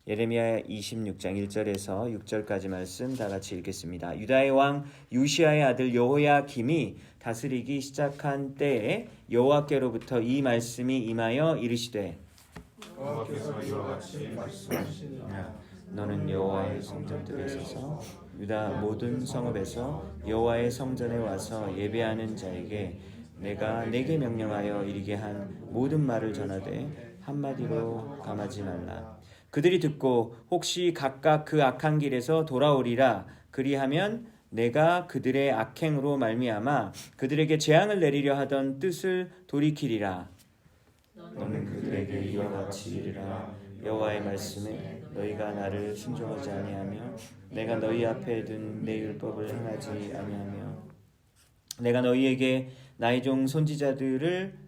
예레미야 26장 1절에서 6절까지 말씀 다 같이 읽겠습니다. 유다의 왕 요시야의 아들 여호야김이 다스리기 시작한 때에 여호와께로부터 이 말씀이 임하여 이르시되 여호와께서 이와 같이 말씀하시니라. 너는 여호와의 성전들에 서서 유다 모든 성읍에서 여호와의 성전에 와서 예배하는 자에게 내가 내게 명령하여 이르게 한 모든 말을 전하되 한마디로 감하지 말라. 그들이 듣고 혹시 각각 그 악한 길에서 돌아오리라. 그리하면 내가 그들의 악행으로 말미암아 그들에게 재앙을 내리려 하던 뜻을 돌이키리라. 너는 그들에게 이와 같이 이르라. 여호와의 말씀에 너희가 나를 순종하지 아니하며 내가 너희 앞에 둔 내 율법을 행하지 아니하며 내가 너희에게 나의 종 선지자들을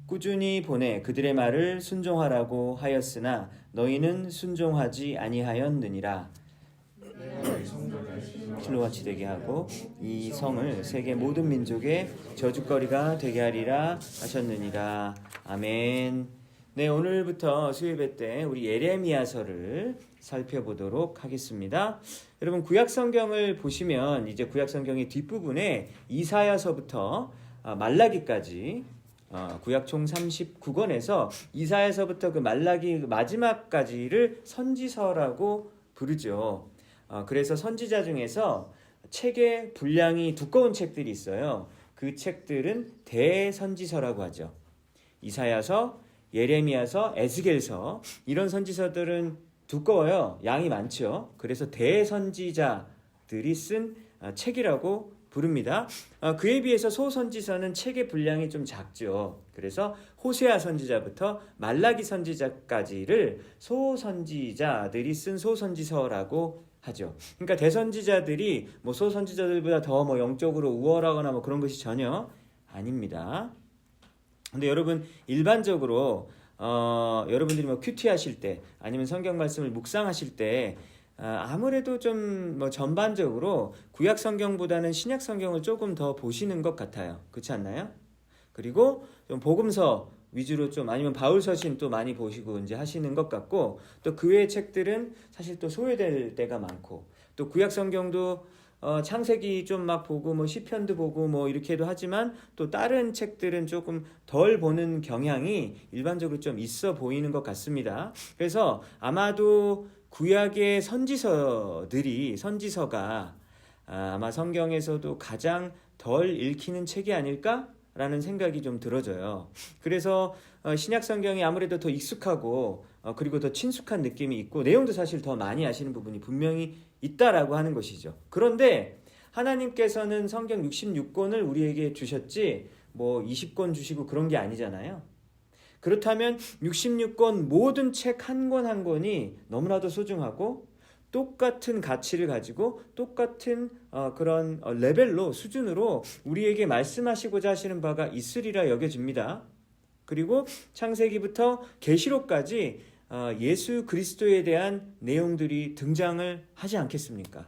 꾸준히 보내 그들의 말을 순종하라고 하였으나 너희는 순종하지 아니하였느니라. 실로같이 되게 하고 이 성을 세계 모든 민족의 저주거리가 되게 하리라 하셨느니라. 아멘. 네, 오늘부터 수요예배 때 우리 예레미야서를 살펴보도록 하겠습니다. 여러분 구약 성경을 보시면 이제 구약 성경의 뒷부분에 이사야서부터 말라기까지 구약 총 39권에서 이사야서부터 그 말라기 마지막까지를 선지서라고 부르죠. 그래서 선지자 중에서 책의 분량이 두꺼운 책들이 있어요. 그 책들은 대선지서라고 하죠. 이사야서, 예레미야서, 에스겔서 이런 선지서들은 두꺼워요. 양이 많죠. 그래서 대선지자들이 쓴 책이라고 부릅니다. 그에 비해서 소선지서는 책의 분량이 좀 작죠. 그래서 호세아 선지자부터 말라기 선지자까지를 소선지자들이 쓴 소선지서라고 하죠. 그러니까 대선지자들이 뭐 소선지자들보다 더 뭐 영적으로 우월하거나 뭐 그런 것이 전혀 아닙니다. 근데 여러분 일반적으로 여러분들이 뭐 큐티 하실 때 아니면 성경 말씀을 묵상하실 때 아무래도 좀 뭐 전반적으로 구약 성경보다는 신약 성경을 조금 더 보시는 것 같아요. 그렇지 않나요? 그리고 좀 복음서 위주로 좀 아니면 바울 서신 또 많이 보시고 이제 하시는 것 같고 또 그 외의 책들은 사실 또 소외될 때가 많고 또 구약 성경도 창세기 좀 막 보고 뭐 시편도 보고 뭐 이렇게도 하지만 또 다른 책들은 조금 덜 보는 경향이 일반적으로 좀 있어 보이는 것 같습니다. 그래서 아마도 구약의 선지서가 아마 성경에서도 가장 덜 읽히는 책이 아닐까라는 생각이 좀 들어져요. 그래서 신약 성경이 아무래도 더 익숙하고 그리고 더 친숙한 느낌이 있고 내용도 사실 더 많이 아시는 부분이 분명히 있다라고 하는 것이죠. 그런데 하나님께서는 성경 66권을 우리에게 주셨지 뭐 20권 주시고 그런 게 아니잖아요. 그렇다면 66권 모든 책 한 권 한 권이 너무나도 소중하고 똑같은 가치를 가지고 똑같은 그런 레벨로 수준으로 우리에게 말씀하시고자 하시는 바가 있으리라 여겨집니다. 그리고 창세기부터 계시록까지 예수 그리스도에 대한 내용들이 등장을 하지 않겠습니까?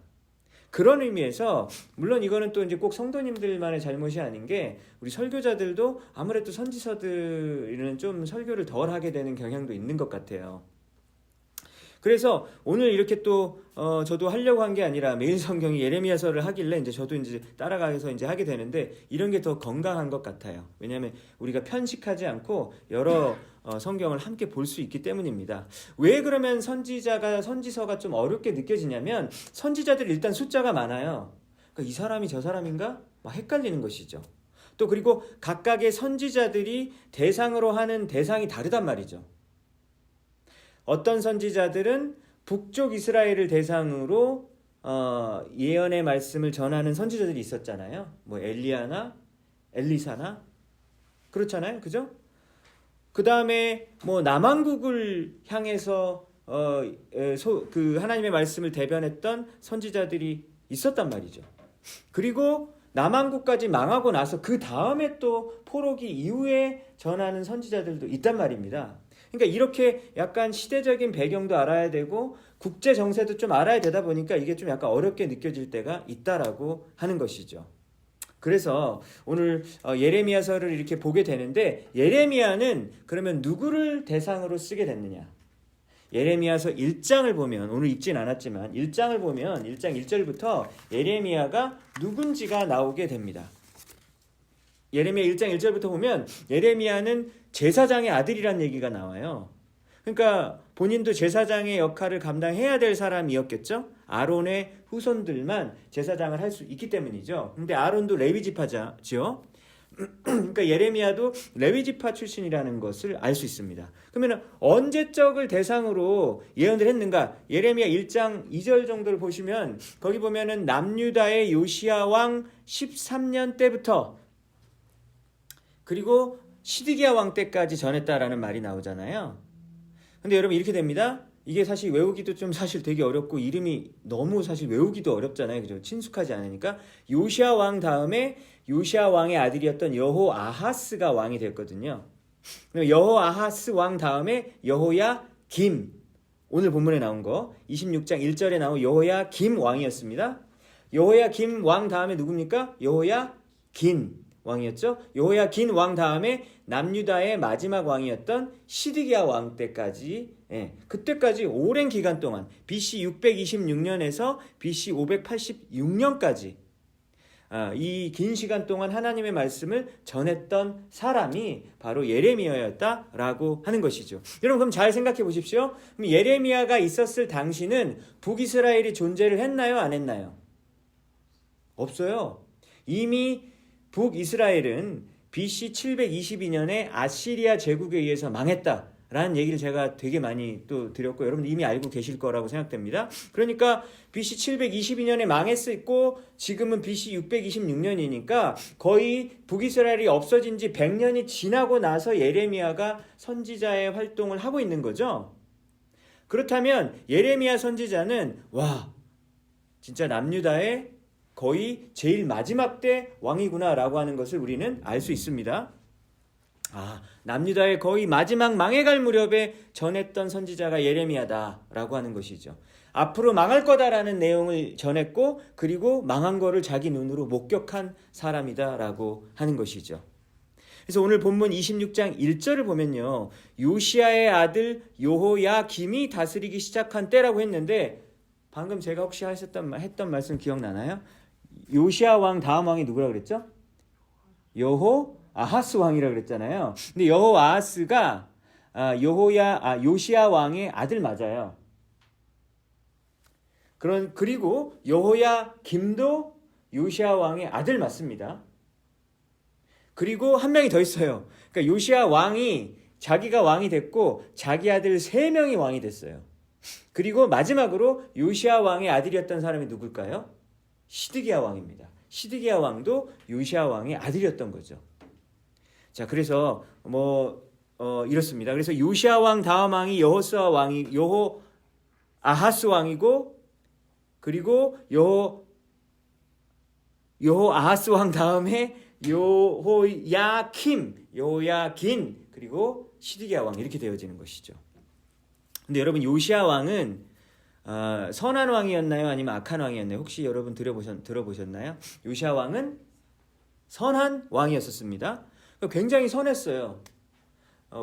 그런 의미에서 물론 이거는 또 이제 꼭 성도님들만의 잘못이 아닌 게 우리 설교자들도 아무래도 선지서들은 좀 설교를 덜 하게 되는 경향도 있는 것 같아요. 그래서 오늘 이렇게 또 저도 하려고 한 게 아니라 매일 성경이 예레미야서를 하길래 이제 저도 이제 따라가서 이제 하게 되는데 이런 게 더 건강한 것 같아요. 왜냐하면 우리가 편식하지 않고 여러 성경을 함께 볼 수 있기 때문입니다. 왜 그러면 선지서가 좀 어렵게 느껴지냐면 선지자들 일단 숫자가 많아요. 그러니까 이 사람이 저 사람인가? 막 헷갈리는 것이죠. 또 그리고 각각의 선지자들이 대상으로 하는 대상이 다르단 말이죠. 어떤 선지자들은 북쪽 이스라엘을 대상으로 예언의 말씀을 전하는 선지자들이 있었잖아요. 뭐 엘리야나 엘리사나 그렇잖아요. 그죠? 그 다음에 뭐 남한국을 향해서 그 하나님의 말씀을 대변했던 선지자들이 있었단 말이죠. 그리고 남한국까지 망하고 나서 그 다음에 또 포로기 이후에 전하는 선지자들도 있단 말입니다. 그러니까 이렇게 약간 시대적인 배경도 알아야 되고 국제 정세도 좀 알아야 되다 보니까 이게 좀 약간 어렵게 느껴질 때가 있다라고 하는 것이죠. 그래서 오늘 예레미야서를 이렇게 보게 되는데 예레미야는 그러면 누구를 대상으로 쓰게 됐느냐? 예레미야서 1장을 보면, 오늘 읽진 않았지만 1장을 보면 1장 1절부터 예레미야가 누군지가 나오게 됩니다. 예레미야 1장 1절부터 보면 예레미야는 제사장의 아들이란 얘기가 나와요. 그러니까 본인도 제사장의 역할을 감당해야 될 사람이었겠죠. 아론의 후손들만 제사장을 할 수 있기 때문이죠. 근데 아론도 레위 지파죠. 그러니까 예레미야도 레위 지파 출신이라는 것을 알 수 있습니다. 그러면 언제적을 대상으로 예언을 했는가? 예레미야 1장 2절 정도를 보시면 거기 보면은 남유다의 요시야 왕 13년 때부터 그리고 시드기야 왕 때까지 전했다라는 말이 나오잖아요. 근데 여러분 이렇게 됩니다. 이게 사실 외우기도 좀 사실 되게 어렵고 이름이 너무 사실 외우기도 어렵잖아요. 그죠? 친숙하지 않으니까. 요시야 왕 다음에 요시야 왕의 아들이었던 여호아하스가 왕이 됐거든요. 여호아하스 왕 다음에 여호야김, 오늘 본문에 나온 거 26장 1절에 나온 여호야김 왕이었습니다. 여호야김 왕 다음에 누굽니까? 여호야긴 왕이었죠. 여호야긴 왕 다음에 남유다의 마지막 왕이었던 시드기야 왕 때까지, 그때까지 오랜 기간 동안 BC 626년에서 BC 586년까지 이 긴 시간 동안 하나님의 말씀을 전했던 사람이 바로 예레미야였다라고 하는 것이죠. 여러분 그럼 잘 생각해 보십시오. 그럼 예레미야가 있었을 당시는 북이스라엘이 존재를 했나요? 안 했나요? 없어요. 이미 북이스라엘은 BC 722년에 아시리아 제국에 의해서 망했다라는 얘기를 제가 되게 많이 또 드렸고 여러분 이미 알고 계실 거라고 생각됩니다. 그러니까 BC 722년에 망했고 지금은 BC 626년이니까 거의 북이스라엘이 없어진 지 100년이 지나고 나서 예레미야가 선지자의 활동을 하고 있는 거죠. 그렇다면 예레미야 선지자는 진짜 남유다의 거의 제일 마지막 때 왕이구나라고 하는 것을 우리는 알 수 있습니다. 남유다의 거의 마지막 망해갈 무렵에 전했던 선지자가 예레미야다라고 하는 것이죠. 앞으로 망할 거다라는 내용을 전했고 그리고 망한 거를 자기 눈으로 목격한 사람이다라고 하는 것이죠. 그래서 오늘 본문 26장 1절을 보면요. 요시야의 아들 여호야김이 다스리기 시작한 때라고 했는데 방금 제가 혹시 했던 말씀 기억나나요? 요시야 왕 다음 왕이 누구라 그랬죠? 여호아하스 왕이라 그랬잖아요. 근데 여호아하스가 요시야 왕의 아들 맞아요. 그리고 여호야김도 요시야 왕의 아들 맞습니다. 그리고 한 명이 더 있어요. 그러니까 요시야 왕이 자기가 왕이 됐고 자기 아들 3명이 왕이 됐어요. 그리고 마지막으로 요시야 왕의 아들이었던 사람이 누굴까요? 시드기야 왕입니다. 시드기야 왕도 요시야 왕의 아들이었던 거죠. 자, 그래서 이렇습니다. 그래서 요시야 왕 다음 왕이 여호아하스 왕이고 그리고 여호아하스 왕 다음에 여호야긴 그리고 시드기야 왕 이렇게 되어지는 것이죠. 근데 여러분 요시야 왕은 선한 왕이었나요? 아니면 악한 왕이었나요? 혹시 여러분 들어보셨나요? 요시야 왕은 선한 왕이었습니다. 굉장히 선했어요.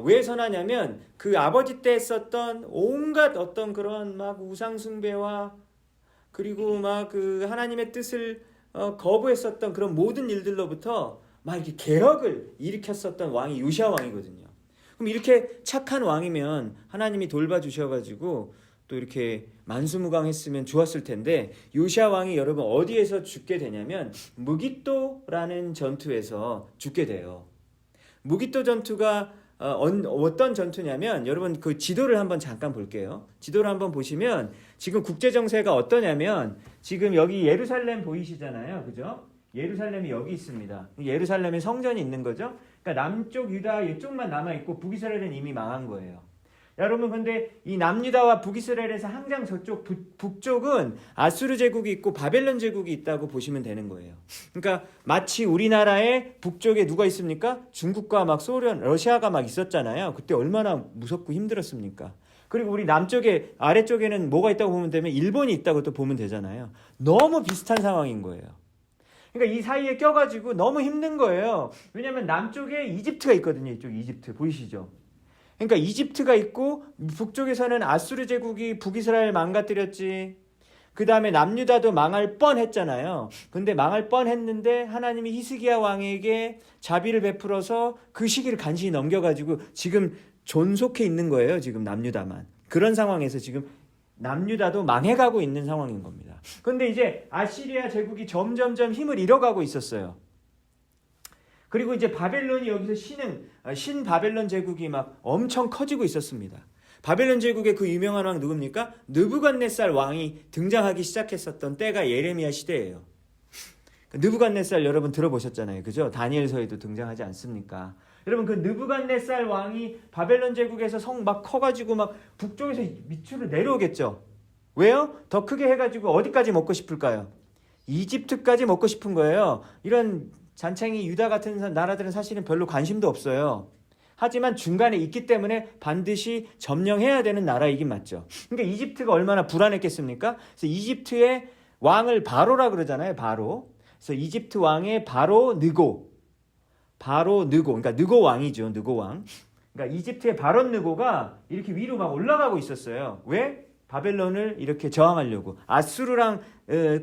왜 선하냐면 그 아버지 때 했었던 온갖 어떤 그런 막 우상 숭배와 그리고 막 그 하나님의 뜻을 거부했었던 그런 모든 일들로부터 막 이렇게 개혁을 일으켰었던 왕이 요시야 왕이거든요. 그럼 이렇게 착한 왕이면 하나님이 돌봐주셔가지고 또 이렇게 만수무강했으면 좋았을 텐데 요시야 왕이 여러분 어디에서 죽게 되냐면 무깃도라는 전투에서 죽게 돼요. 무깃도 전투가 어떤 전투냐면 여러분 그 지도를 한번 잠깐 볼게요. 지도를 한번 보시면 지금 국제 정세가 어떠냐면 지금 여기 예루살렘 보이시잖아요. 그죠? 예루살렘이 여기 있습니다. 예루살렘에 성전이 있는 거죠. 그러니까 남쪽 유다 이쪽만 남아있고 북이스라엘은 이미 망한 거예요. 여러분 근데 이 남유다와 북이스라엘에서 항상 저쪽 북쪽은 아수르 제국이 있고 바벨론 제국이 있다고 보시면 되는 거예요. 그러니까 마치 우리나라의 북쪽에 누가 있습니까? 중국과 막 소련, 러시아가 막 있었잖아요. 그때 얼마나 무섭고 힘들었습니까? 그리고 우리 남쪽에 아래쪽에는 뭐가 있다고 보면 되면 일본이 있다고 또 보면 되잖아요. 너무 비슷한 상황인 거예요. 그러니까 이 사이에 껴가지고 너무 힘든 거예요. 왜냐하면 남쪽에 이집트가 있거든요. 이쪽 이집트 보이시죠? 그러니까 이집트가 있고 북쪽에서는 아수르 제국이 북이스라엘 망가뜨렸지. 그 다음에 남유다도 망할 뻔했잖아요. 근데 망할 뻔했는데 하나님이 히스기야 왕에게 자비를 베풀어서 그 시기를 간신히 넘겨가지고 지금 존속해 있는 거예요. 지금 남유다만. 그런 상황에서 지금 남유다도 망해가고 있는 상황인 겁니다. 그런데 이제 아시리아 제국이 점점점 힘을 잃어가고 있었어요. 그리고 이제 바벨론이 여기서 신바벨론 제국이 막 엄청 커지고 있었습니다. 바벨론 제국의 그 유명한 왕 누굽니까? 느부갓네살 왕이 등장하기 시작했었던 때가 예레미야 시대예요. 느부갓네살 여러분 들어보셨잖아요. 그죠? 다니엘서에도 등장하지 않습니까? 여러분 그 느부갓네살 왕이 바벨론 제국에서 성 막 커가지고 막 북쪽에서 밑으로 내려오겠죠. 왜요? 더 크게 해가지고 어디까지 먹고 싶을까요? 이집트까지 먹고 싶은 거예요. 이런 잔챙이 유다 같은 나라들은 사실은 별로 관심도 없어요. 하지만 중간에 있기 때문에 반드시 점령해야 되는 나라이긴 맞죠. 그러니까 이집트가 얼마나 불안했겠습니까? 그래서 이집트의 왕을 바로라 그러잖아요. 바로. 그래서 이집트 왕의 바로 느고, 그러니까 느고 왕이죠. 느고 왕. 그러니까 이집트의 바론 느고가 이렇게 위로 막 올라가고 있었어요. 왜? 바벨론을 이렇게 저항하려고. 아수르랑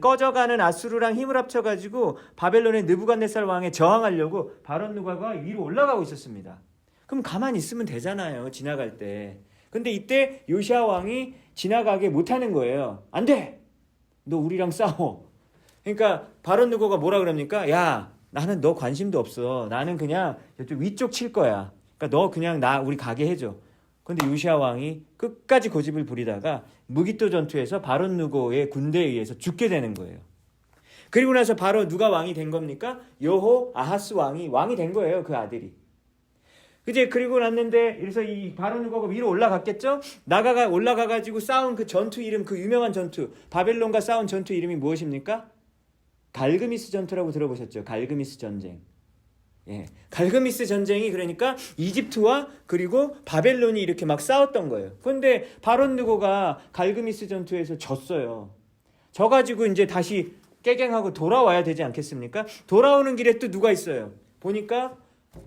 꺼져가는 아수르랑 힘을 합쳐가지고 바벨론의 느부갓네살 왕에 저항하려고 바론 느고가 위로 올라가고 있었습니다. 그럼 가만히 있으면 되잖아요. 지나갈 때. 근데 이때 요시야 왕이 지나가게 못하는 거예요. 안 돼! 너 우리랑 싸워. 그러니까 바론 느고가 뭐라 그럽니까? 야, 나는 너 관심도 없어. 나는 그냥 이쪽 위쪽 칠 거야. 그러니까 너 그냥 우리 가게 해줘. 근데 요시야 왕이 끝까지 고집을 부리다가 무기토 전투에서 바론 느고의 군대에 의해서 죽게 되는 거예요. 그리고 나서 바로 누가 왕이 된 겁니까? 여호 아하스 왕이 된 거예요. 그 아들이. 그제 그리고 났는데 그래서 이 바론 느고가 위로 올라갔겠죠? 올라가가지고 싸운 그 전투 이름, 그 유명한 전투, 바벨론과 싸운 전투 이름이 무엇입니까? 갈그미스 전투라고 들어보셨죠? 갈그미스 전쟁. 예, 갈그미스 전쟁이 그러니까 이집트와 그리고 바벨론이 이렇게 막 싸웠던 거예요. 그런데 바론 느고가 갈그미스 전투에서 졌어요. 져가지고 이제 다시 깨갱하고 돌아와야 되지 않겠습니까? 돌아오는 길에 또 누가 있어요? 보니까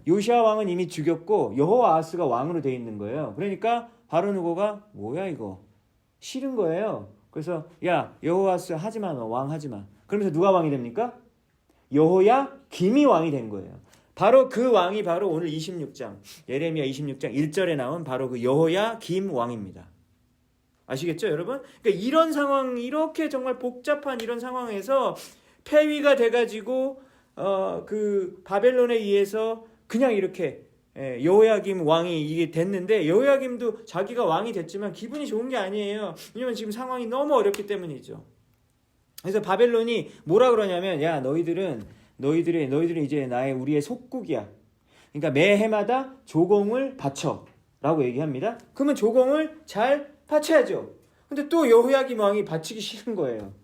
요시야 왕은 이미 죽였고 여호아하스가 왕으로 돼 있는 거예요. 그러니까 바론 느고가 뭐야 이거 싫은 거예요. 그래서 야 여호아하스 하지마, 너 왕 하지마. 그러면서 누가 왕이 됩니까? 여호야 김이 왕이 된 거예요. 바로 그 왕이 바로 오늘 26장 예레미야 26장 1절에 나온 바로 그 여호야 김 왕입니다. 아시겠죠 여러분? 그러니까 이런 상황, 이렇게 정말 복잡한 이런 상황에서 폐위가 돼가지고 그 바벨론에 의해서 그냥 이렇게 여호야김 왕이 이게 됐는데 여호야김도 자기가 왕이 됐지만 기분이 좋은 게 아니에요. 왜냐면 지금 상황이 너무 어렵기 때문이죠. 그래서 바벨론이 뭐라 그러냐면 야 너희들은 이제 우리의 속국이야. 그러니까 매 해마다 조공을 바쳐라고 얘기합니다. 그러면 조공을 잘 바쳐야죠. 근데 또 여호야김 왕이 바치기 싫은 거예요.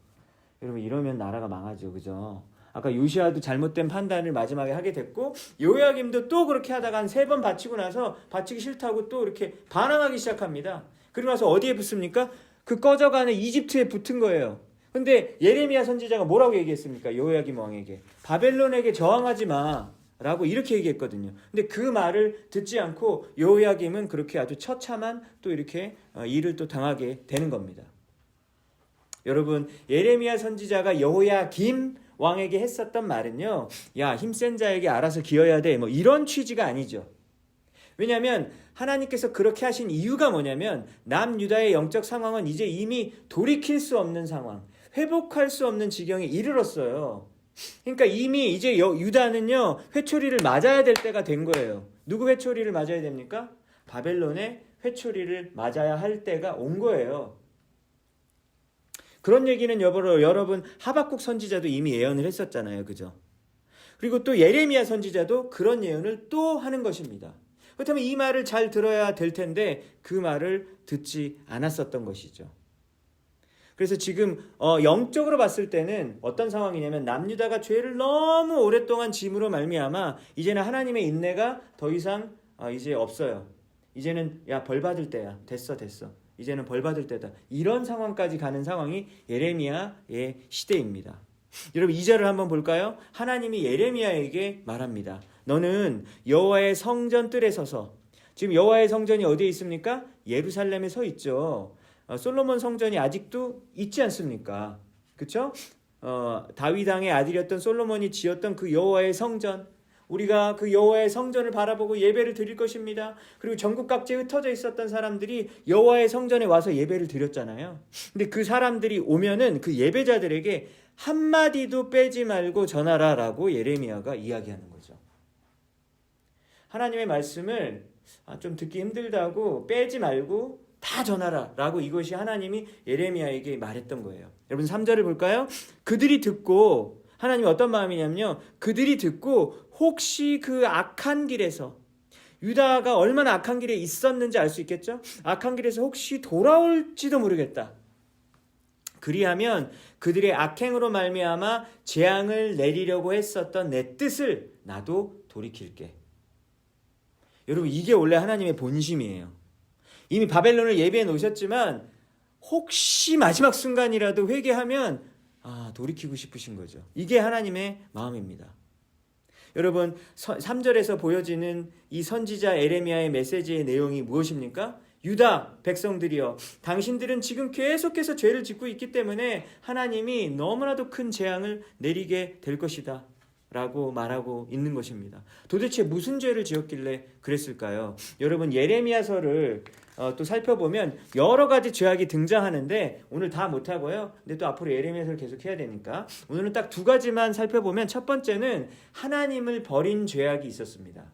여러분 이러면 나라가 망하죠. 그죠? 아까 요시야도 잘못된 판단을 마지막에 하게 됐고 여호야김도 또 그렇게 하다가 한 3번 바치고 나서 바치기 싫다고 또 이렇게 반항하기 시작합니다. 그리고 나서 어디에 붙습니까? 그 꺼져가는 이집트에 붙은 거예요. 근데 예레미야 선지자가 뭐라고 얘기했습니까? 여호야김 왕에게 바벨론에게 저항하지 마라고 이렇게 얘기했거든요. 근데 그 말을 듣지 않고 여호야김은 그렇게 아주 처참한 또 이렇게 일을 또 당하게 되는 겁니다. 여러분 예레미야 선지자가 여호야김 왕에게 했었던 말은요, 야 힘센 자에게 알아서 기어야 돼, 뭐 이런 취지가 아니죠. 왜냐하면 하나님께서 그렇게 하신 이유가 뭐냐면 남유다의 영적 상황은 이제 이미 돌이킬 수 없는 상황, 회복할 수 없는 지경에 이르렀어요. 그러니까 이미 이제 유다는요 회초리를 맞아야 될 때가 된 거예요. 누구 회초리를 맞아야 됩니까? 바벨론의 회초리를 맞아야 할 때가 온 거예요. 그런 얘기는 여러분 하박국 선지자도 이미 예언을 했었잖아요. 그죠? 그리고 또 예레미야 선지자도 그런 예언을 또 하는 것입니다. 그렇다면 이 말을 잘 들어야 될 텐데 그 말을 듣지 않았었던 것이죠. 그래서 지금 영적으로 봤을 때는 어떤 상황이냐면 남유다가 죄를 너무 오랫동안 짐으로 말미암아 이제는 하나님의 인내가 더 이상 이제 없어요. 이제는 야 벌 받을 때야. 됐어. 이제는 벌 받을 때다. 이런 상황까지 가는 상황이 예레미야의 시대입니다. 여러분 2절을 한번 볼까요? 하나님이 예레미야에게 말합니다. 너는 여호와의 성전 뜰에 서서 지금 여호와의 성전이 어디에 있습니까? 예루살렘에 서 있죠. 솔로몬 성전이 아직도 있지 않습니까? 그렇죠? 다윗 왕의 아들이었던 솔로몬이 지었던 그 여호와의 성전, 우리가 그 여호와의 성전을 바라보고 예배를 드릴 것입니다. 그리고 전국 각지에 흩어져 있었던 사람들이 여호와의 성전에 와서 예배를 드렸잖아요. 근데 그 사람들이 오면은 그 예배자들에게 한마디도 빼지 말고 전하라라고 예레미야가 이야기하는 거죠. 하나님의 말씀을 좀 듣기 힘들다고 빼지 말고 다 전하라라고 이것이 하나님이 예레미야에게 말했던 거예요. 여러분 3절을 볼까요? 그들이 듣고, 하나님이 어떤 마음이냐면요, 그들이 듣고 혹시 그 악한 길에서, 유다가 얼마나 악한 길에 있었는지 알 수 있겠죠? 악한 길에서 혹시 돌아올지도 모르겠다. 그리하면 그들의 악행으로 말미암아 재앙을 내리려고 했었던 내 뜻을 나도 돌이킬게. 여러분, 이게 원래 하나님의 본심이에요. 이미 바벨론을 예비해 놓으셨지만 혹시 마지막 순간이라도 회개하면 돌이키고 싶으신 거죠. 이게 하나님의 마음입니다. 여러분, 3절에서 보여지는 이 선지자 에레미야의 메시지의 내용이 무엇입니까? 유다 백성들이여, 당신들은 지금 계속해서 죄를 짓고 있기 때문에 하나님이 너무나도 큰 재앙을 내리게 될 것이다 라고 말하고 있는 것입니다. 도대체 무슨 죄를 지었길래 그랬을까요? 여러분, 예레미야서를 또 살펴보면 여러 가지 죄악이 등장하는데 오늘 다 못하고요. 근데 또 앞으로 예레미야서를 계속 해야 되니까 오늘은 딱 2가지만 살펴보면, 첫 번째는 하나님을 버린 죄악이 있었습니다.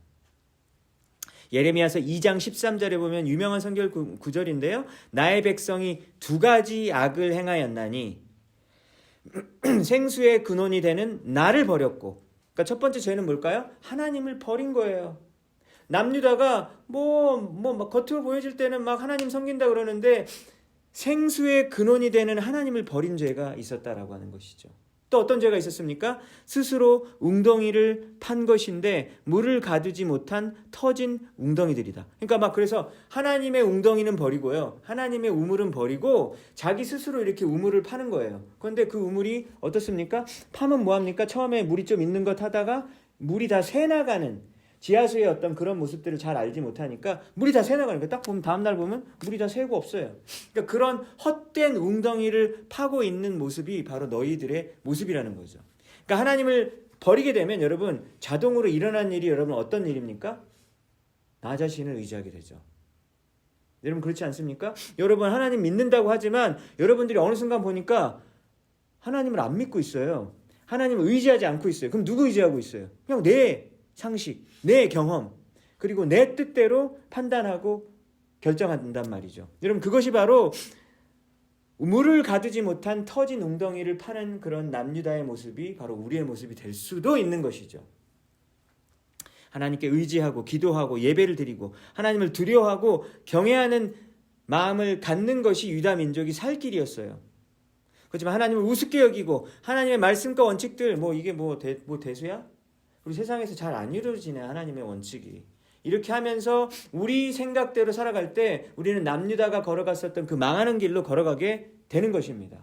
예레미야서 2장 13절에 보면 유명한 성경 구절인데요. 나의 백성이 2가지 악을 행하였나니 생수의 근원이 되는 나를 버렸고, 그러니까 첫 번째 죄는 뭘까요? 하나님을 버린 거예요. 남유다가 막 겉으로 보여질 때는 막 하나님 섬긴다 그러는데 생수의 근원이 되는 하나님을 버린 죄가 있었다라고 하는 것이죠. 또 어떤 죄가 있었습니까? 스스로 웅덩이를 판 것인데 물을 가두지 못한 터진 웅덩이들이다. 그러니까 그래서 하나님의 웅덩이는 버리고요, 하나님의 우물은 버리고 자기 스스로 이렇게 우물을 파는 거예요. 그런데 그 우물이 어떻습니까? 파면 뭐합니까? 처음에 물이 좀 있는 것 하다가 물이 다 새나가는, 지하수의 어떤 그런 모습들을 잘 알지 못하니까 물이 다 새나가니까 딱 보면 다음날 보면 물이 다 새고 없어요. 그러니까 그런 헛된 웅덩이를 파고 있는 모습이 바로 너희들의 모습이라는 거죠. 그러니까 하나님을 버리게 되면 여러분, 자동으로 일어난 일이 여러분 어떤 일입니까? 나 자신을 의지하게 되죠. 여러분, 그렇지 않습니까? 여러분, 하나님 믿는다고 하지만 여러분들이 어느 순간 보니까 하나님을 안 믿고 있어요. 하나님을 의지하지 않고 있어요. 그럼 누구 의지하고 있어요? 그냥 내 상식, 내 경험, 그리고 내 뜻대로 판단하고 결정한단 말이죠. 여러분, 그것이 바로 물을 가두지 못한 터진 웅덩이를 파는 그런 남유다의 모습이 바로 우리의 모습이 될 수도 있는 것이죠. 하나님께 의지하고 기도하고 예배를 드리고 하나님을 두려워하고 경외하는 마음을 갖는 것이 유다 민족이 살 길이었어요. 그렇지만 하나님을 우습게 여기고 하나님의 말씀과 원칙들, 이게 대수야? 우리 세상에서 잘 안 이루어지네, 하나님의 원칙이. 이렇게 하면서 우리 생각대로 살아갈 때 우리는 남유다가 걸어갔었던 그 망하는 길로 걸어가게 되는 것입니다.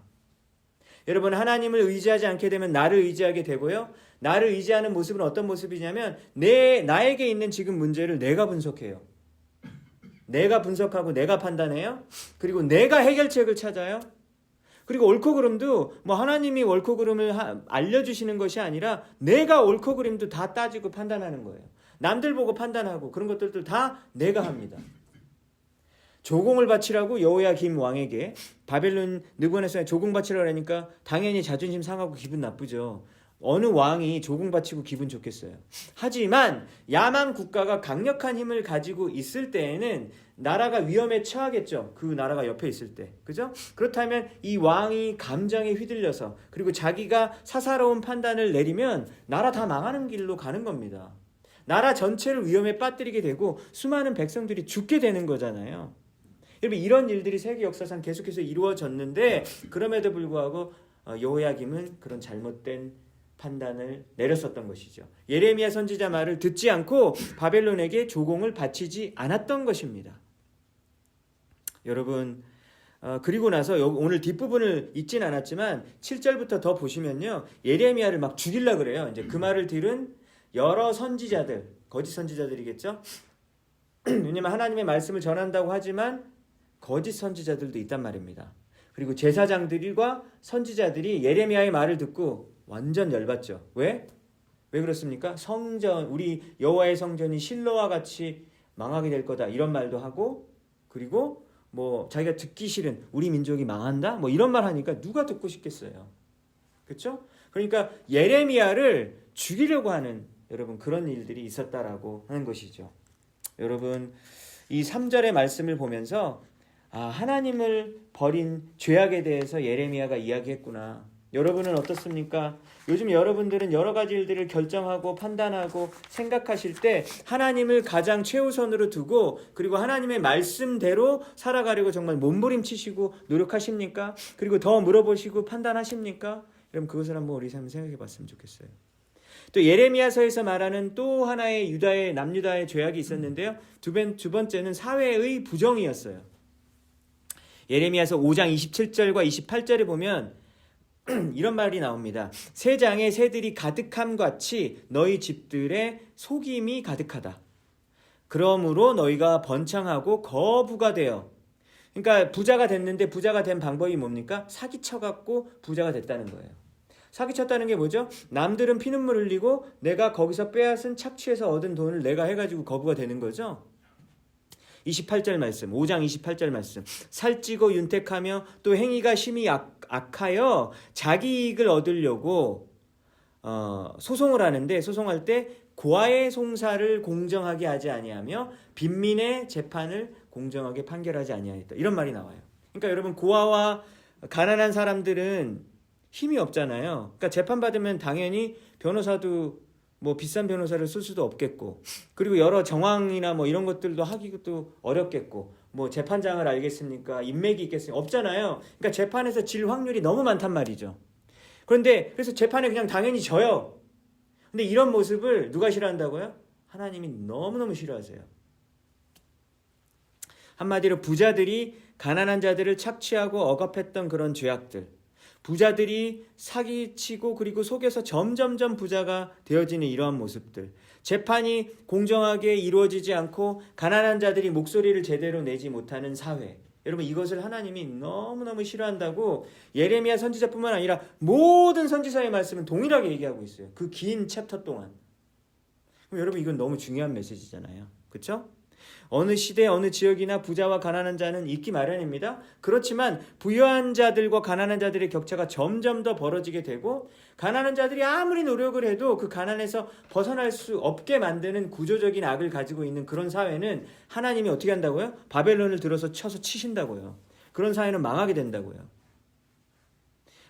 여러분, 하나님을 의지하지 않게 되면 나를 의지하게 되고요, 나를 의지하는 모습은 어떤 모습이냐면 나에게 있는 지금 문제를 내가 분석해요. 내가 분석하고 내가 판단해요. 그리고 내가 해결책을 찾아요. 그리고 옳고 그름도 하나님이 옳고 그름을 알려주시는 것이 아니라 내가 옳고 그름도 다 따지고 판단하는 거예요. 남들 보고 판단하고 그런 것들도 다 내가 합니다. 조공을 바치라고 여호야김 왕에게 바벨론 느부갓네살이 조공 바치라고 하니까 당연히 자존심 상하고 기분 나쁘죠. 어느 왕이 조공 바치고 기분 좋겠어요. 하지만 야만 국가가 강력한 힘을 가지고 있을 때에는 나라가 위험에 처하겠죠. 그 나라가 옆에 있을 때. 그죠? 그렇다면 이 왕이 감정에 휘둘려서 그리고 자기가 사사로운 판단을 내리면 나라 다 망하는 길로 가는 겁니다. 나라 전체를 위험에 빠뜨리게 되고 수많은 백성들이 죽게 되는 거잖아요. 여러분, 이런 일들이 세계 역사상 계속해서 이루어졌는데 그럼에도 불구하고 여호야김은 그런 잘못된 판단을 내렸었던 것이죠. 예레미야 선지자 말을 듣지 않고 바벨론에게 조공을 바치지 않았던 것입니다. 여러분, 그리고 나서 오늘 뒷부분을 읽진 않았지만 7절부터 더 보시면요, 예레미야를 막 죽이려고 그래요. 이제 그 말을 들은 여러 선지자들, 거짓 선지자들이겠죠. 왜냐면 하나님의 말씀을 전한다고 하지만 거짓 선지자들도 있단 말입니다. 그리고 제사장들과 선지자들이 예레미야의 말을 듣고 완전 열받죠. 왜? 왜 그렇습니까? 성전, 우리 여호와의 성전이 실로와 같이 망하게 될 거다 이런 말도 하고, 그리고 뭐 자기가 듣기 싫은 우리 민족이 망한다 뭐 이런 말 하니까 누가 듣고 싶겠어요. 그렇죠? 그러니까 예레미야를 죽이려고 하는 여러분 그런 일들이 있었다라고 하는 것이죠. 여러분 이 3절의 말씀을 보면서 하나님을 버린 죄악에 대해서 예레미야가 이야기했구나. 여러분은 어떻습니까? 요즘 여러분들은 여러 가지 일들을 결정하고 판단하고 생각하실 때 하나님을 가장 최우선으로 두고 그리고 하나님의 말씀대로 살아가려고 정말 몸부림치시고 노력하십니까? 그리고 더 물어보시고 판단하십니까? 그럼 그것을 한번 우리 삶에 생각해 봤으면 좋겠어요. 또 예레미야서에서 말하는 또 하나의 유다의 남유다의 죄악이 있었는데요. 두 번째는 사회의 부정이었어요. 예레미야서 5장 27절과 28절에 보면 이런 말이 나옵니다. 새 장에 새들이 가득함 같이 너희 집들에 속임이 가득하다. 그러므로 너희가 번창하고 거부가 되어, 그러니까 부자가 됐는데 부자가 된 방법이 뭡니까? 사기쳐갖고 부자가 됐다는 거예요. 사기쳤다는 게 뭐죠? 남들은 피눈물 흘리고 내가 거기서 빼앗은 착취해서 얻은 돈을 내가 해가지고 거부가 되는 거죠. 28절 말씀, 5장 28절 말씀. 살찌고 윤택하며 또 행위가 심히 악하여 자기 이익을 얻으려고 소송을 하는데, 소송할 때 고아의 송사를 공정하게 하지 아니하며 빈민의 재판을 공정하게 판결하지 아니하였다. 이런 말이 나와요. 그러니까 여러분 고아와 가난한 사람들은 힘이 없잖아요. 그러니까 재판받으면 당연히 변호사도 뭐 비싼 변호사를 쓸 수도 없겠고, 그리고 여러 정황이나 뭐 이런 것들도 하기도 어렵겠고, 뭐 재판장을 알겠습니까? 인맥이 있겠습니까? 없잖아요. 그러니까 재판에서 질 확률이 너무 많단 말이죠. 그런데 그래서 재판에 그냥 당연히 져요. 근데 이런 모습을 누가 싫어한다고요? 하나님이 너무너무 싫어하세요. 한마디로 부자들이 가난한 자들을 착취하고 억압했던 그런 죄악들, 부자들이 사기치고 그리고 속여서 점점점 부자가 되어지는 이러한 모습들, 재판이 공정하게 이루어지지 않고 가난한 자들이 목소리를 제대로 내지 못하는 사회, 여러분 이것을 하나님이 너무너무 싫어한다고 예레미야 선지자뿐만 아니라 모든 선지자의 말씀은 동일하게 얘기하고 있어요. 그 긴 챕터 동안. 그럼 여러분 이건 너무 중요한 메시지잖아요. 그렇죠? 어느 시대 어느 지역이나 부자와 가난한 자는 있기 마련입니다. 그렇지만 부유한 자들과 가난한 자들의 격차가 점점 더 벌어지게 되고, 가난한 자들이 아무리 노력을 해도 그 가난에서 벗어날 수 없게 만드는 구조적인 악을 가지고 있는 그런 사회는 하나님이 어떻게 한다고요? 바벨론을 들어서 쳐서 치신다고요. 그런 사회는 망하게 된다고요.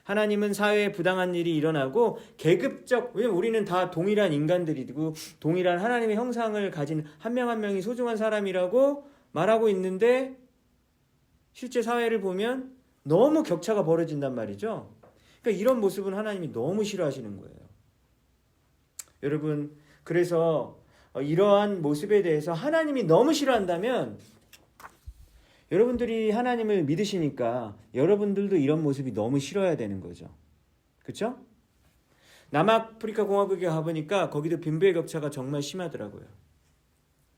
하나님은 사회에 부당한 일이 일어나고 계급적, 왜냐면 우리는 다 동일한 인간들이고 동일한 하나님의 형상을 가진 한 명 한 명이 소중한 사람이라고 말하고 있는데, 실제 사회를 보면 너무 격차가 벌어진단 말이죠. 그러니까 이런 모습은 하나님이 너무 싫어하시는 거예요. 여러분, 그래서 이러한 모습에 대해서 하나님이 너무 싫어한다면 여러분들이 하나님을 믿으시니까 여러분들도 이런 모습이 너무 싫어야 되는 거죠. 그렇죠? 남아프리카 공화국에 가보니까 거기도 빈부의 격차가 정말 심하더라고요.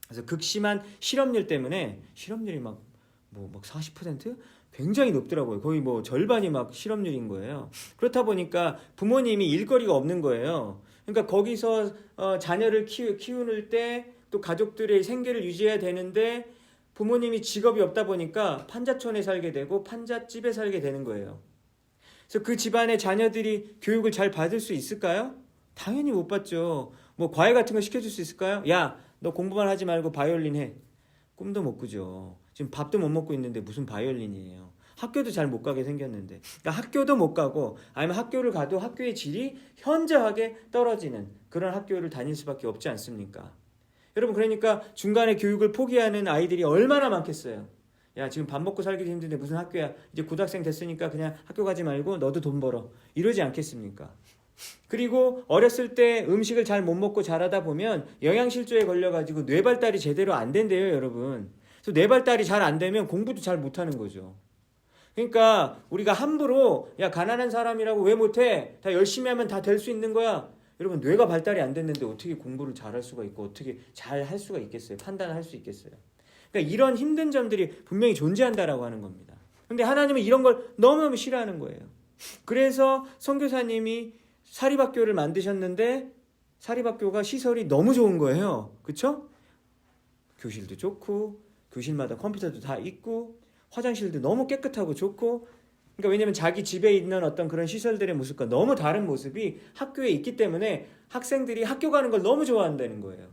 그래서 극심한 실업률 때문에, 실업률이 막 40%? 굉장히 높더라고요. 거의 뭐 절반이 막 실업률인 거예요. 그렇다 보니까 부모님이 일거리가 없는 거예요. 그러니까 거기서 자녀를 키우는 때 또 가족들의 생계를 유지해야 되는데 부모님이 직업이 없다 보니까 판자촌에 살게 되고 판잣집에 살게 되는 거예요. 그래서 그 집안의 자녀들이 교육을 잘 받을 수 있을까요? 당연히 못 받죠. 뭐 과외 같은 거 시켜줄 수 있을까요? 야, 너 공부만 하지 말고 바이올린 해. 꿈도 못 꾸죠. 지금 밥도 못 먹고 있는데 무슨 바이올린이에요. 학교도 잘 못 가게 생겼는데. 그러니까 학교도 못 가고, 아니면 학교를 가도 학교의 질이 현저하게 떨어지는 그런 학교를 다닐 수밖에 없지 않습니까? 여러분, 그러니까 중간에 교육을 포기하는 아이들이 얼마나 많겠어요. 야, 지금 밥 먹고 살기도 힘든데 무슨 학교야. 이제 고등학생 됐으니까 그냥 학교 가지 말고 너도 돈 벌어. 이러지 않겠습니까? 그리고 어렸을 때 음식을 잘 못 먹고 자라다 보면 영양실조에 걸려가지고 뇌발달이 제대로 안 된대요, 여러분. 그래서 뇌발달이 잘 안 되면 공부도 잘 못하는 거죠. 그러니까 우리가 함부로 야, 가난한 사람이라고 왜 못해? 다 열심히 하면 다 될 수 있는 거야. 여러분, 뇌가 발달이 안 됐는데 어떻게 공부를 잘 할 수가 있고 어떻게 잘 할 수가 있겠어요? 판단을 할 수 있겠어요? 그러니까 이런 힘든 점들이 분명히 존재한다라고 하는 겁니다. 근데 하나님은 이런 걸 너무너무 싫어하는 거예요. 그래서 선교사님이 사립학교를 만드셨는데 사립학교가 시설이 너무 좋은 거예요. 그렇죠? 교실도 좋고 교실마다 컴퓨터도 다 있고 화장실도 너무 깨끗하고 좋고, 그러니까 왜냐면 자기 집에 있는 어떤 그런 시설들의 모습과 너무 다른 모습이 학교에 있기 때문에 학생들이 학교 가는 걸 너무 좋아한다는 거예요.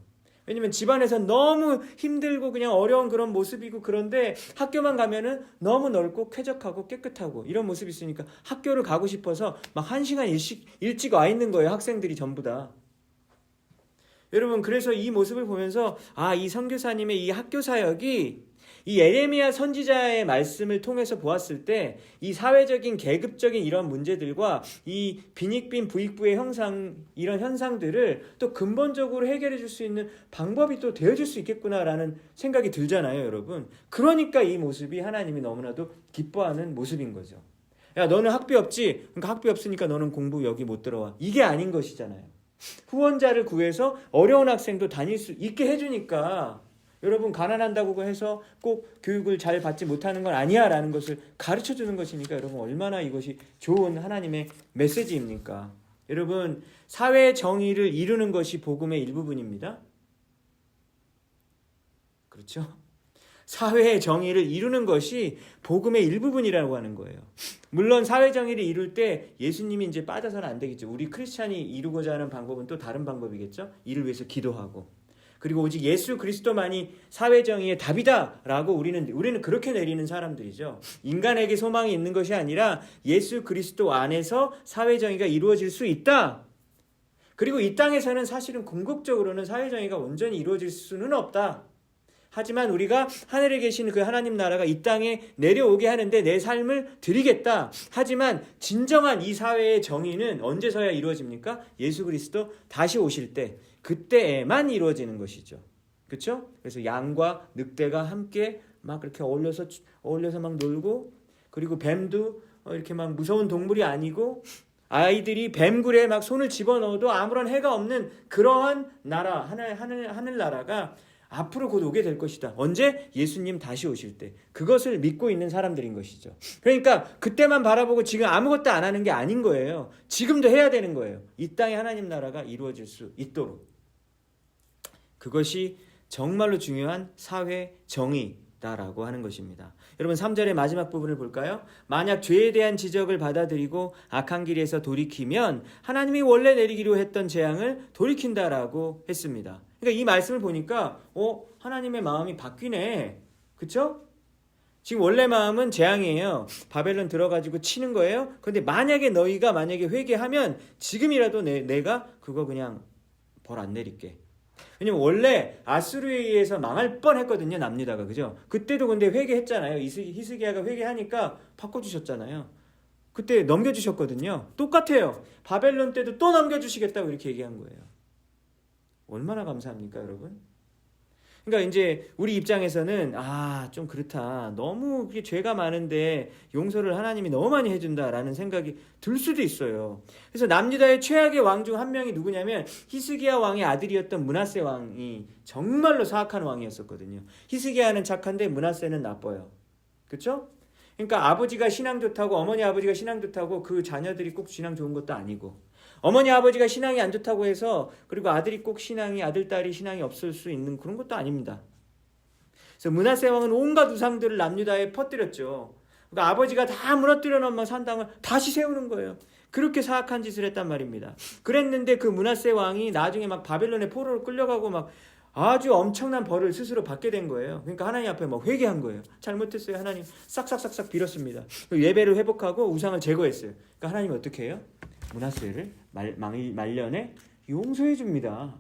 왜냐면 집안에서 너무 힘들고 그냥 어려운 그런 모습이고, 그런데 학교만 가면은 너무 넓고 쾌적하고 깨끗하고 이런 모습이 있으니까 학교를 가고 싶어서 막 1시간 일찍 와 있는 거예요. 학생들이 전부 다. 여러분, 그래서 이 모습을 보면서 이 선교사님의 이 학교 사역이 이 예레미야 선지자의 말씀을 통해서 보았을 때 이 사회적인 계급적인 이런 문제들과 이 빈익빈 부익부의 이런 현상들을 또 근본적으로 해결해 줄 수 있는 방법이 또 되어줄 수 있겠구나라는 생각이 들잖아요, 여러분. 그러니까 이 모습이 하나님이 너무나도 기뻐하는 모습인 거죠. 야, 너는 학비 없지? 그러니까 학비 없으니까 너는 공부 여기 못 들어와. 이게 아닌 것이잖아요. 후원자를 구해서 어려운 학생도 다닐 수 있게 해주니까, 여러분, 가난한다고 해서 꼭 교육을 잘 받지 못하는 건 아니야 라는 것을 가르쳐주는 것이니까, 여러분, 얼마나 이것이 좋은 하나님의 메시지입니까? 여러분, 사회 정의를 이루는 것이 복음의 일부분입니다. 그렇죠? 사회의 정의를 이루는 것이 복음의 일부분이라고 하는 거예요. 물론 사회 정의를 이룰 때 예수님이 이제 빠져서는 안 되겠죠. 우리 크리스찬이 이루고자 하는 방법은 또 다른 방법이겠죠. 이를 위해서 기도하고, 그리고 오직 예수 그리스도만이 사회 정의의 답이다라고 우리는 그렇게 내리는 사람들이죠. 인간에게 소망이 있는 것이 아니라 예수 그리스도 안에서 사회 정의가 이루어질 수 있다. 그리고 이 땅에서는 사실은 궁극적으로는 사회 정의가 온전히 이루어질 수는 없다. 하지만 우리가 하늘에 계신 그 하나님 나라가 이 땅에 내려오게 하는데 내 삶을 드리겠다. 하지만 진정한 이 사회의 정의는 언제서야 이루어집니까? 예수 그리스도 다시 오실 때, 그때에만 이루어지는 것이죠. 그렇죠? 그래서 양과 늑대가 함께 막 그렇게 어울려서 막 놀고, 그리고 뱀도 이렇게 막 무서운 동물이 아니고, 아이들이 뱀굴에 막 손을 집어넣어도 아무런 해가 없는 그러한 나라, 하늘 나라가 앞으로 곧 오게 될 것이다. 언제? 예수님 다시 오실 때. 그것을 믿고 있는 사람들인 것이죠. 그러니까 그때만 바라보고 지금 아무것도 안 하는 게 아닌 거예요. 지금도 해야 되는 거예요. 이 땅에 하나님 나라가 이루어질 수 있도록. 그것이 정말로 중요한 사회 정의다라고 하는 것입니다. 여러분, 3절의 마지막 부분을 볼까요? 만약 죄에 대한 지적을 받아들이고 악한 길에서 돌이키면 하나님이 원래 내리기로 했던 재앙을 돌이킨다라고 했습니다. 그러니까 이 말씀을 보니까 하나님의 마음이 바뀌네. 그렇죠? 지금 원래 마음은 재앙이에요. 바벨론 들어가지고 치는 거예요. 그런데 너희가 만약에 회개하면 지금이라도 내가 그거 그냥 벌 안 내릴게. 왜냐면 원래 아수르에 의해서 망할 뻔했거든요, 남유다가. 그죠? 그때도 근데 회개했잖아요. 히스기야가 회개하니까 바꿔주셨잖아요. 그때 넘겨주셨거든요. 똑같아요. 바벨론 때도 또 넘겨주시겠다고 이렇게 얘기한 거예요. 얼마나 감사합니까, 여러분? 그러니까 이제 우리 입장에서는 좀 그렇다. 너무 죄가 많은데 용서를 하나님이 너무 많이 해준다라는 생각이 들 수도 있어요. 그래서 남유다의 최악의 왕 중 한 명이 누구냐면 히스기야 왕의 아들이었던 므낫세 왕이 정말로 사악한 왕이었었거든요. 히스기야는 착한데 므낫세는 나빠요. 그렇죠? 그러니까 아버지가 신앙 좋다고, 어머니 아버지가 신앙 좋다고 그 자녀들이 꼭 신앙 좋은 것도 아니고, 어머니 아버지가 신앙이 안 좋다고 해서 그리고 아들 딸이 신앙이 없을 수 있는 그런 것도 아닙니다. 그래서 므낫세 왕은 온갖 우상들을 남유다에 퍼뜨렸죠. 그러니까 아버지가 다 무너뜨려 놓은 산당을 다시 세우는 거예요. 그렇게 사악한 짓을 했단 말입니다. 그랬는데 그 므낫세 왕이 나중에 막 바벨론의 포로로 끌려가고 막 아주 엄청난 벌을 스스로 받게 된 거예요. 그러니까 하나님 앞에 막 회개한 거예요. 잘못했어요. 하나님 싹싹싹싹 빌었습니다. 예배를 회복하고 우상을 제거했어요. 그러니까 하나님 어떻게 해요? 므낫세를 말년에 용서해 줍니다.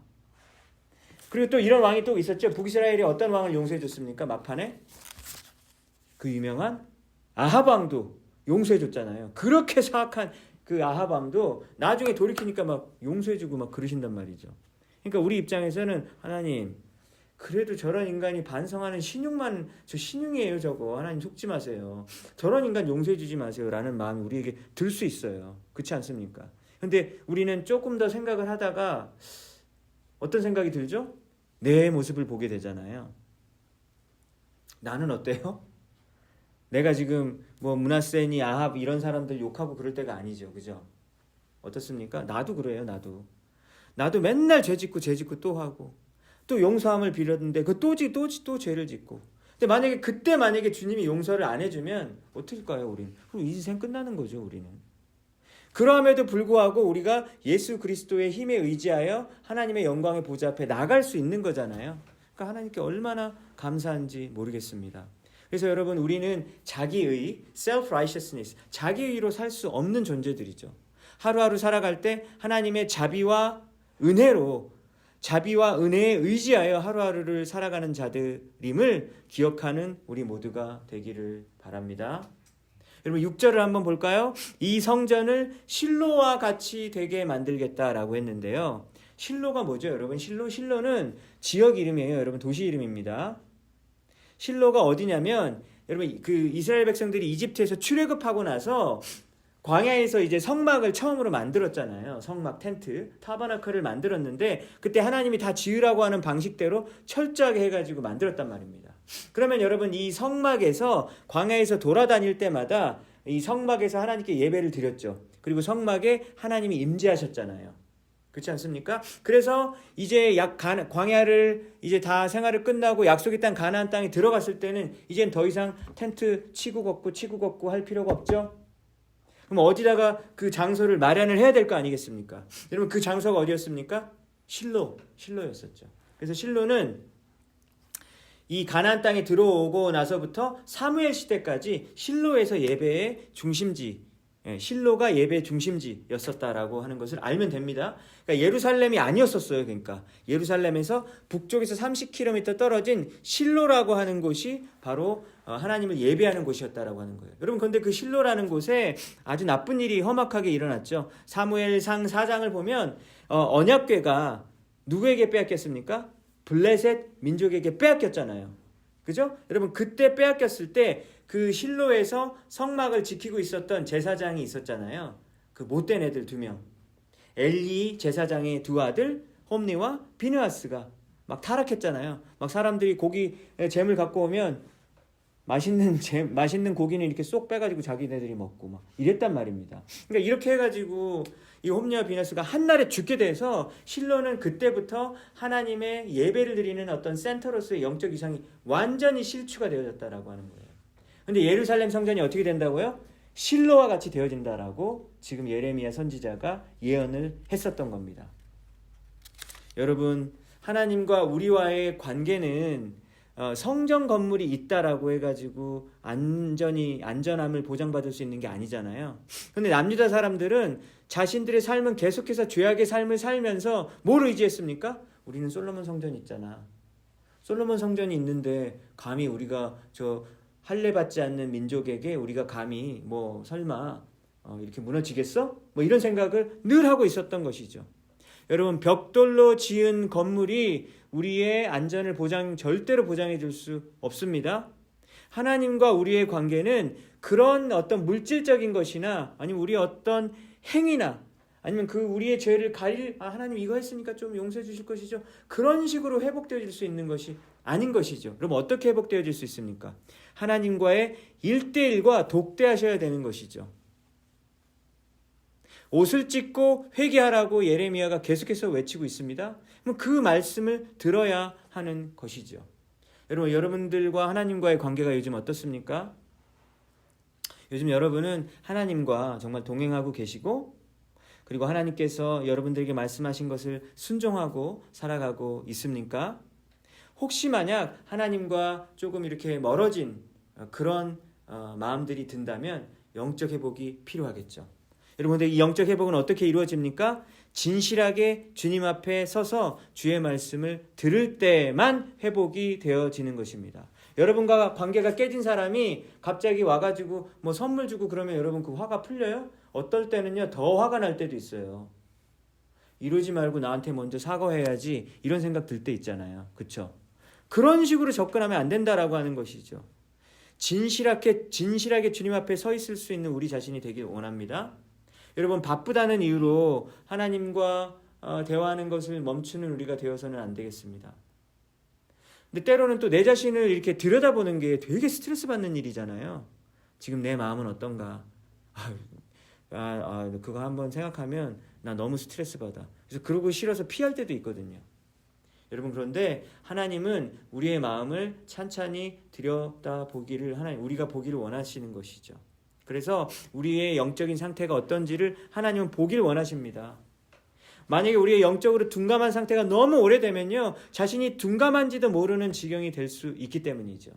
그리고 또 이런 왕이 또 있었죠. 북이스라엘이 어떤 왕을 용서해 줬습니까? 막판에 그 유명한 아합 왕도 용서해 줬잖아요. 그렇게 사악한 그 아합 왕도 나중에 돌이키니까 막 용서해 주고 막 그러신단 말이죠. 그러니까 우리 입장에서는 하나님, 그래도 저런 인간이 반성하는 저 신용이에요 저거. 하나님 속지 마세요. 저런 인간 용서해 주지 마세요 라는 마음이 우리에게 들 수 있어요. 그렇지 않습니까? 근데 우리는 조금 더 생각을 하다가 어떤 생각이 들죠? 내 모습을 보게 되잖아요. 나는 어때요? 내가 지금 뭐 므낫세니 아합 이런 사람들 욕하고 그럴 때가 아니죠. 그죠? 어떻습니까? 나도 그래요. 나도 맨날 죄 짓고 또 하고 또 용서함을 빌었는데 또 죄를 짓고. 근데 그때 만약에 주님이 용서를 안 해주면 어떨까요? 우리는 그럼 인생 끝나는 거죠. 우리는. 그럼에도 불구하고 우리가 예수 그리스도의 힘에 의지하여 하나님의 영광의 보좌 앞에 나갈 수 있는 거잖아요. 그러니까 하나님께 얼마나 감사한지 모르겠습니다. 그래서 여러분, 우리는 자기의 self-righteousness, 자기의로 살 수 없는 존재들이죠. 하루하루 살아갈 때 하나님의 자비와 은혜에 의지하여 하루하루를 살아가는 자들임을 기억하는 우리 모두가 되기를 바랍니다. 여러분 6절을 한번 볼까요? 이 성전을 실로와 같이 되게 만들겠다라고 했는데요. 실로가 뭐죠, 여러분? 실로는 지역 이름이에요. 여러분, 도시 이름입니다. 실로가 어디냐면, 여러분, 그 이스라엘 백성들이 이집트에서 출애굽하고 나서 광야에서 이제 성막을 처음으로 만들었잖아요. 성막, 텐트, 타버나클을 만들었는데 그때 하나님이 다 지으라고 하는 방식대로 철저하게 해가지고 만들었단 말입니다. 그러면 여러분, 이 성막에서 광야에서 돌아다닐 때마다 이 성막에서 하나님께 예배를 드렸죠. 그리고 성막에 하나님이 임재하셨잖아요. 그렇지 않습니까? 그래서 이제 광야를 이제 다 생활을 끝나고 약속의 땅 가나안 땅에 들어갔을 때는 이젠 더 이상 텐트 치고 걷고 할 필요가 없죠. 그럼 어디다가 그 장소를 마련을 해야 될 거 아니겠습니까? 여러분, 그 장소가 어디였습니까? 실로였었죠. 그래서 실로는 이 가나안 땅에 들어오고 나서부터 사무엘 시대까지 실로에서 예배의 중심지, 실로가 예배 중심지였었다라고 하는 것을 알면 됩니다. 그러니까 예루살렘이 아니었었어요. 그러니까 예루살렘에서 북쪽에서 30km 떨어진 실로라고 하는 곳이 바로 하나님을 예배하는 곳이었다라고 하는 거예요. 여러분, 그런데 그 실로라는 곳에 아주 나쁜 일이 험악하게 일어났죠. 사무엘상 4장을 보면 언약궤가 누구에게 빼앗겼습니까? 블레셋 민족에게 빼앗겼잖아요. 그죠? 여러분, 그때 빼앗겼을 때 그 실로에서 성막을 지키고 있었던 제사장이 있었잖아요. 그 못된 애들 2명. 엘리 제사장의 2 아들 홈리와 비느하스가 막 타락했잖아요. 막 사람들이 고기 잼을 갖고 오면 맛있는 고기는 이렇게 쏙 빼가지고 자기네들이 먹고 막 이랬단 말입니다. 그러니까 이렇게 해가지고 이 홈리와 비느하스가 한날에 죽게 돼서 실로는 그때부터 하나님의 예배를 드리는 어떤 센터로서의 영적 이상이 완전히 실추가 되어졌다라고 하는 거예요. 근데 예루살렘 성전이 어떻게 된다고요? 실로와 같이 되어진다라고 지금 예레미야 선지자가 예언을 했었던 겁니다. 여러분, 하나님과 우리와의 관계는 성전 건물이 있다라고 해가지고 안전함을 보장받을 수 있는 게 아니잖아요. 근데 남유다 사람들은 자신들의 삶은 계속해서 죄악의 삶을 살면서 뭘 의지했습니까? 우리는 솔로몬 성전이 있잖아. 솔로몬 성전이 있는데 감히 우리가 할례받지 않는 민족에게 우리가 감히 뭐 설마 이렇게 무너지겠어? 뭐 이런 생각을 늘 하고 있었던 것이죠. 여러분, 벽돌로 지은 건물이 우리의 안전을 절대로 보장해 줄 수 없습니다. 하나님과 우리의 관계는 그런 어떤 물질적인 것이나 아니면 우리의 어떤 행위나 아니면 그 우리의 죄를 하나님 이거 했으니까 좀 용서해 주실 것이죠. 그런 식으로 회복되어질 수 있는 것이 아닌 것이죠. 그럼 어떻게 회복되어질 수 있습니까? 하나님과의 1:1과 독대하셔야 되는 것이죠. 옷을 찢고 회개하라고 예레미야가 계속해서 외치고 있습니다. 그럼 그 말씀을 들어야 하는 것이죠. 여러분들과 하나님과의 관계가 요즘 어떻습니까? 요즘 여러분은 하나님과 정말 동행하고 계시고, 그리고 하나님께서 여러분들에게 말씀하신 것을 순종하고 살아가고 있습니까? 혹시 만약 하나님과 조금 이렇게 멀어진 그런 마음들이 든다면 영적 회복이 필요하겠죠. 여러분들, 이 영적 회복은 어떻게 이루어집니까? 진실하게 주님 앞에 서서 주의 말씀을 들을 때만 회복이 되어지는 것입니다. 여러분과 관계가 깨진 사람이 갑자기 와가지고 뭐 선물 주고 그러면 여러분 그 화가 풀려요? 어떨 때는요, 더 화가 날 때도 있어요. 이러지 말고 나한테 먼저 사과해야지, 이런 생각 들 때 있잖아요. 그렇죠? 그런 식으로 접근하면 안 된다라고 하는 것이죠. 진실하게 주님 앞에 서 있을 수 있는 우리 자신이 되길 원합니다. 여러분, 바쁘다는 이유로 하나님과 대화하는 것을 멈추는 우리가 되어서는 안 되겠습니다. 근데 때로는 또 내 자신을 이렇게 들여다보는 게 되게 스트레스 받는 일이잖아요. 지금 내 마음은 어떤가? 그거 한번 생각하면 나 너무 스트레스 받아. 그래서 그러고 싫어서 피할 때도 있거든요. 여러분, 그런데 하나님은 우리의 마음을 찬찬히 들여다보기를 우리가 보기를 원하시는 것이죠. 그래서 우리의 영적인 상태가 어떤지를 하나님은 보기를 원하십니다. 만약에 우리의 영적으로 둔감한 상태가 너무 오래되면요, 자신이 둔감한지도 모르는 지경이 될 수 있기 때문이죠.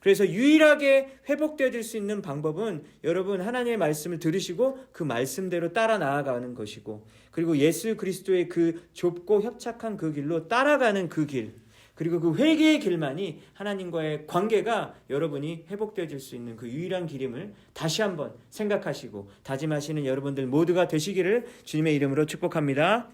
그래서 유일하게 회복되어질 수 있는 방법은 여러분 하나님의 말씀을 들으시고 그 말씀대로 따라 나아가는 것이고, 그리고 예수 그리스도의 그 좁고 협착한 그 길로 따라가는 그 길, 그리고 그 회개의 길만이 하나님과의 관계가 여러분이 회복되어질 수 있는 그 유일한 길임을 다시 한번 생각하시고 다짐하시는 여러분들 모두가 되시기를 주님의 이름으로 축복합니다.